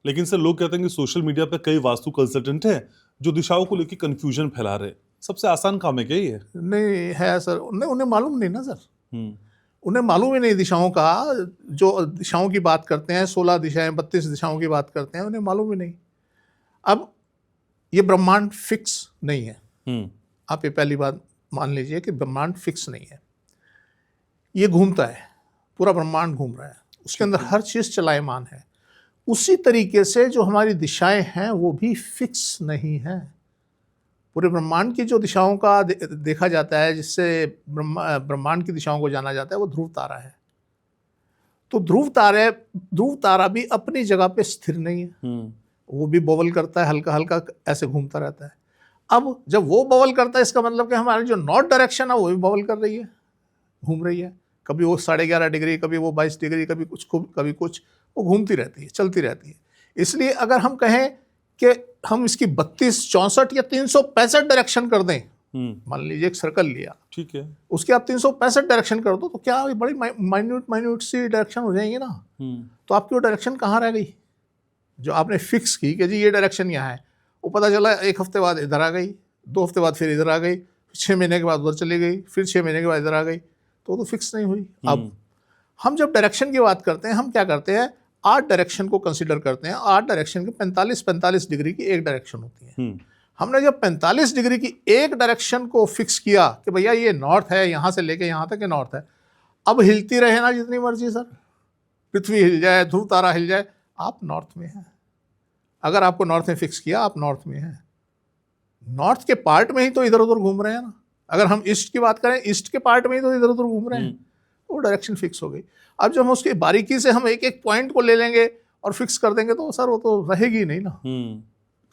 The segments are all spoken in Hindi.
लेकिन सर लोग कहते हैं कि सोशल मीडिया पे कई वास्तु कंसल्टेंट हैं जो दिशाओं को लेकर कंफ्यूजन फैला रहे हैं। सबसे आसान काम है क्या ये? नहीं है सर, उन्हें मालूम नहीं ना सर। हम्म। उन्हें मालूम ही नहीं दिशाओं का। जो दिशाओं की बात करते हैं, 16 दिशाएं, 32 दिशाओं की बात करते हैं, उन्हें मालूम ही नहीं। अब ये ब्रह्मांड फिक्स नहीं है। आप ये पहली बात मान लीजिए कि ब्रह्मांड फिक्स नहीं है, ये घूमता है, पूरा ब्रह्मांड घूम रहा है, उसके अंदर हर चीज़ चलायमान है। उसी तरीके से जो हमारी दिशाएं हैं वो भी फिक्स नहीं है। पूरे ब्रह्मांड की जो दिशाओं का देखा जाता है, जिससे ब्रह्मांड की दिशाओं को जाना जाता है, वो ध्रुव तारा है। तो ध्रुव तारा भी अपनी जगह पे स्थिर नहीं है, वो भी बबल करता है, हल्का हल्का ऐसे घूमता रहता है। अब जब वो बबल करता है, इसका मतलब कि हमारी जो नॉर्थ डायरेक्शन है वो भी बबल कर रही है, घूम रही है। कभी वो 11.5 डिग्री, कभी वो 22 डिग्री, कभी कुछ, वो घूमती रहती है, चलती रहती है। इसलिए अगर हम कहें कि हम इसकी 32, 64 या 365 डायरेक्शन कर दें, मान लीजिए एक सर्कल लिया, ठीक है, उसके आप 365 डायरेक्शन कर दो, तो क्या बड़ी माइन्यूट सी डायरेक्शन हो जाएंगी ना। तो आपकी वो डायरेक्शन कहाँ रह गई जो आपने फिक्स की कि जी ये डायरेक्शन यहाँ है? वो पता चला 1 हफ्ते बाद इधर आ गई, 2 हफ्ते बाद फिर इधर आ गई, 6 महीने के बाद उधर चली गई, फिर 6 महीने के बाद इधर आ गई, तो फिक्स नहीं हुई। अब हम जब डायरेक्शन की बात करते हैं, हम क्या करते हैं, 8 डायरेक्शन को कंसिडर करते हैं। 8 डायरेक्शन के 45 डिग्री की एक डायरेक्शन होती है। हमने जब 45 डिग्री की एक डायरेक्शन को फिक्स किया कि भैया ये नॉर्थ है, यहाँ से लेके यहाँ तक ये नॉर्थ है, अब हिलती रहे ना जितनी मर्जी सर, पृथ्वी हिल जाए, ध्रुव तारा हिल जाए, आप नॉर्थ में हैं। अगर आपको नॉर्थ में फिक्स किया, आप नॉर्थ में हैं। नॉर्थ के पार्ट में ही तो इधर उधर घूम रहे हैं ना। अगर हम ईस्ट की बात करें, ईस्ट के पार्ट में ही तो इधर उधर घूम रहे हैं, वो डायरेक्शन फिक्स हो गई। अब जब हम उसकी बारीकी से हम एक एक पॉइंट को ले लेंगे और फिक्स कर देंगे, तो सर वो तो रहेगी नहीं ना।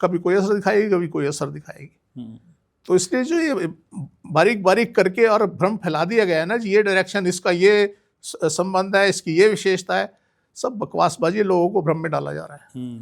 कभी कोई असर दिखाएगी, कभी कोई असर दिखाएगी। तो इसलिए जो ये बारीक बारीक करके और भ्रम फैला दिया गया है ना, ये डायरेक्शन, इसका ये संबंध है, इसकी ये विशेषता है, सब बकवासबाजी लोगों को भ्रम में डाला जा रहा है।